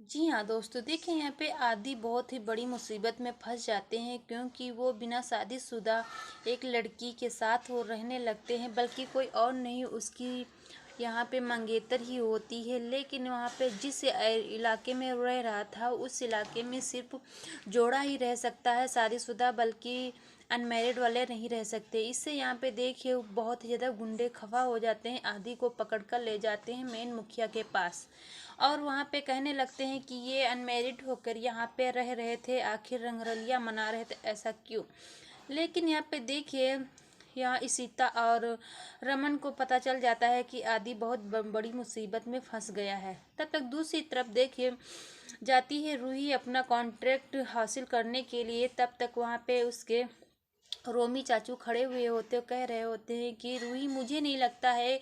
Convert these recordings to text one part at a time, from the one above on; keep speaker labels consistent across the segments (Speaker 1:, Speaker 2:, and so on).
Speaker 1: जी हाँ दोस्तों, देखिए यहाँ पे आदि बहुत ही बड़ी मुसीबत में फंस जाते हैं क्योंकि वो बिना शादीशुदा एक लड़की के साथ वो रहने लगते हैं, बल्कि कोई और नहीं उसकी यहाँ पे मंगेतर ही होती है। लेकिन वहाँ पे जिस इलाके में रह रहा था उस इलाके में सिर्फ जोड़ा ही रह सकता है शादीशुदा, बल्कि अनमैरिड वाले नहीं रह सकते। इससे यहाँ पे देखिए बहुत ही ज़्यादा गुंडे खफा हो जाते हैं, आदि को पकड़ कर ले जाते हैं मेन मुखिया के पास और वहाँ पे कहने लगते हैं कि ये अनमैरिड होकर यहाँ पे रह रहे थे, आखिर रंगरलिया मना रहे थे, ऐसा क्यों। लेकिन यहाँ पे देखिए यहाँ इशिता और रमन को पता चल जाता है कि आदि बहुत बड़ी मुसीबत में फंस गया है। तब तक दूसरी तरफ देखिए जाती है रूही अपना कॉन्ट्रैक्ट हासिल करने के लिए। तब तक वहाँ पे उसके रोमी चाचू खड़े हुए होते कह रहे होते हैं कि रूही, मुझे नहीं लगता है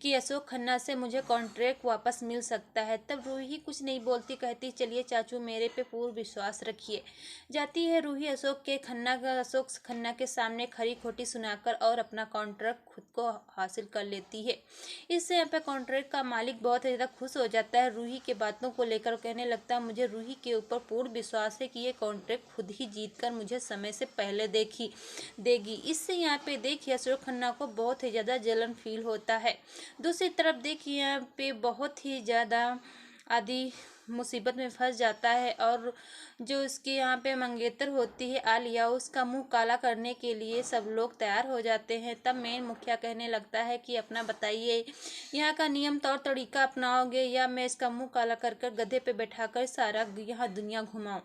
Speaker 1: कि अशोक खन्ना से मुझे कॉन्ट्रैक्ट वापस मिल सकता है। तब रूही कुछ नहीं बोलती, कहती चलिए चाचू मेरे पे पूर्ण विश्वास रखिए। जाती है रूही अशोक खन्ना के सामने खरी खोटी सुनाकर और अपना कॉन्ट्रैक्ट खुद को हासिल कर लेती है। इससे यहाँ पे कॉन्ट्रैक्ट का मालिक बहुत ज़्यादा खुश हो जाता है रूही के बातों को लेकर, कहने लगता है मुझे रूही के ऊपर पूर्ण विश्वास है कि ये कॉन्ट्रैक्ट खुद ही जीत कर मुझे समय से पहले देगी। इससे यहाँ पे देखिए अशोक खन्ना को बहुत ही ज़्यादा जलन फील होता है। दूसरी तरफ देखिए यहाँ पे बहुत ही ज़्यादा आदि मुसीबत में फंस जाता है और जो उसकी यहाँ पे मंगेतर होती है आलिया, उसका मुंह काला करने के लिए सब लोग तैयार हो जाते हैं। तब मेन मुखिया कहने लगता है कि अपना बताइए, यहाँ का नियम तौर तरीका अपनाओगे या मैं इसका मुंह काला कर कर गधे पे बैठाकर सारा यहाँ दुनिया घुमाऊं।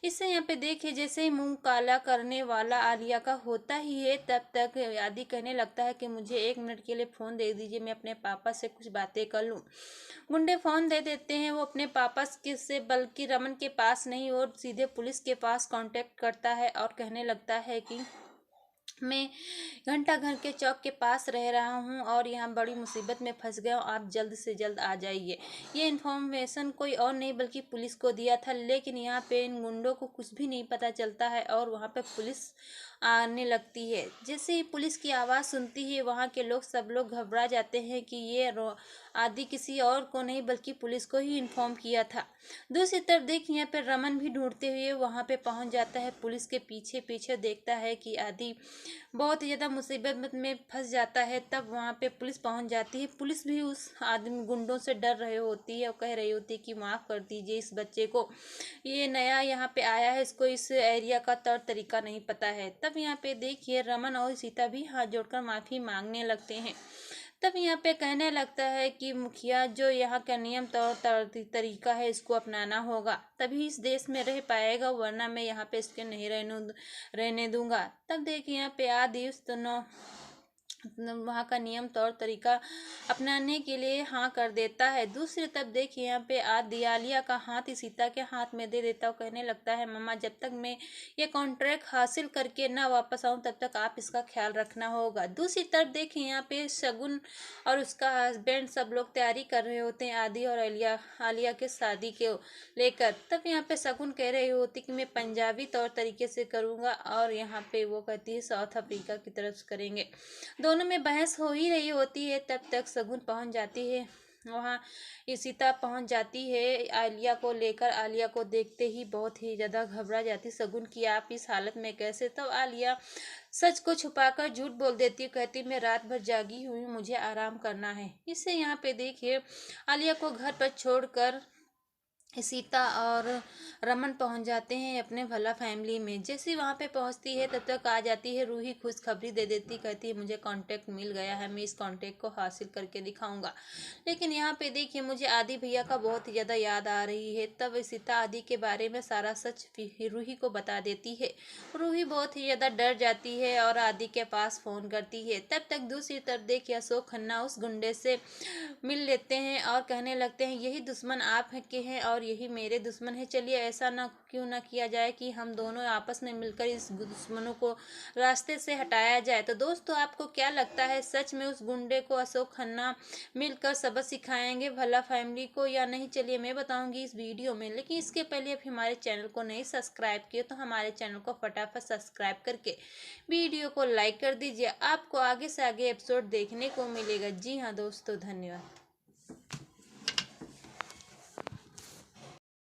Speaker 1: इससे यहाँ पे देखिए जैसे ही मुंह काला करने वाला आलिया का होता ही है, तब तक आदि कहने लगता है कि मुझे 1 मिनट के लिए फ़ोन दे दीजिए, मैं अपने पापा से कुछ बातें कर लूँ। गुंडे फ़ोन दे देते हैं, वो अपने पापा से बल्कि रमन के पास नहीं और सीधे पुलिस के पास कांटेक्ट करता है और कहने लगता है कि मैं घंटा घर के चौक के पास रह रहा हूँ और यहाँ बड़ी मुसीबत में फंस गया हूँ, आप जल्द से जल्द आ जाइए। ये इन्फॉर्मेशन कोई और नहीं बल्कि पुलिस को दिया था, लेकिन यहाँ पे इन गुंडों को कुछ भी नहीं पता चलता है और वहाँ पे पुलिस आने लगती है। जैसे ही पुलिस की आवाज़ सुनती है वहाँ के लोग सब लोग घबरा जाते हैं कि ये आदि किसी और को नहीं बल्कि पुलिस को ही इन्फॉर्म किया था। दूसरी तरफ देखिए यहाँ पे रमन भी ढूंढते हुए वहाँ पे पहुँच जाता है, पुलिस के पीछे पीछे देखता है कि आदि बहुत ही ज़्यादा मुसीबत में फंस जाता है। तब वहाँ पे पुलिस पहुँच जाती है, पुलिस भी उस आदमी गुंडों से डर रही होती है और कह रही होती है कि माफ़ कर दीजिए इस बच्चे को, ये नया यहाँ पे आया है, इसको इस एरिया का तौर तरीका नहीं पता है। तब यहाँ पे देखिए रमन और सीता भी हाथ जोड़कर माफ़ी मांगने लगते हैं। तब यहाँ पे कहने लगता है कि मुखिया, जो यहाँ का नियम तौर तरीका है इसको अपनाना होगा, तभी इस देश में रह पाएगा, वरना मैं यहाँ पे इसके नहीं रहने दूंगा। तब देखिए यहाँ पे आदि उस दोनों वहाँ का नियम तौर तरीका अपनाने के लिए हाँ कर देता है। दूसरी तरफ देखिए यहाँ पे आदि आलिया का हाथ सीता के हाथ में दे देता है, कहने लगता है मम्मा, जब तक मैं ये कॉन्ट्रैक्ट हासिल करके ना वापस आऊँ तब तक आप इसका ख्याल रखना होगा। दूसरी तरफ देखिए यहाँ पे शगुन और उसका हस्बैंड सब लोग तैयारी कर रहे होते हैं आदि और आलिया के शादी के लेकर। तब यहाँ पे शगुन कह रही होती कि मैं पंजाबी तौर तरीके से करूँगा और यहाँ पे वो कहती है साउथ अफ्रीका की तरफ से करेंगे। दोनों में बहस हो ही रही होती है, तब तक शगुन पहुंच जाती है वहाँ, इशिता पहुंच जाती है आलिया को लेकर। आलिया को देखते ही बहुत ही ज़्यादा घबरा जाती शगुन की, आप इस हालत में कैसे। तो आलिया सच को छुपाकर झूठ बोल देती है, कहती मैं रात भर जागी हुई हूँ, मुझे आराम करना है। इससे यहाँ पे देखिए आलिया को घर पर छोड़कर सीता और रमन पहुंच जाते हैं अपने भला फैमिली में। जैसे वहां पे पहुंचती है तब तक आ जाती है रूही, खुशखबरी दे देती, कहती है मुझे कांटेक्ट मिल गया है, मैं इस कांटेक्ट को हासिल करके दिखाऊंगा। लेकिन यहाँ पे देखिए मुझे आदि भैया का बहुत ही ज़्यादा याद आ रही है। तब सीता आदि के बारे में सारा सच रूही को बता देती है। रूही बहुत ही ज़्यादा डर जाती है और आदि के पास फ़ोन करती है। तब तक दूसरी तरफ देखिए अशोक खन्ना उस गुंडे से मिल लेते हैं और कहने लगते हैं यही दुश्मन आप के हैं और यही मेरे दुश्मन है, चलिए ऐसा ना क्यों ना किया जाए कि हम दोनों आपस में मिलकर इस दुश्मनों को रास्ते से हटाया जाए। तो दोस्तों आपको क्या लगता है, सच में उस गुंडे को अशोक खन्ना मिलकर सबक सिखाएंगे भला फैमिली को या नहीं, चलिए मैं बताऊंगी इस वीडियो में। लेकिन इसके पहले आप हमारे चैनल को नहीं सब्सक्राइब किए तो हमारे चैनल को फटाफट सब्सक्राइब करके वीडियो को लाइक कर दीजिए, आपको आगे से आगे एपिसोड देखने को मिलेगा। जी हाँ दोस्तों, धन्यवाद।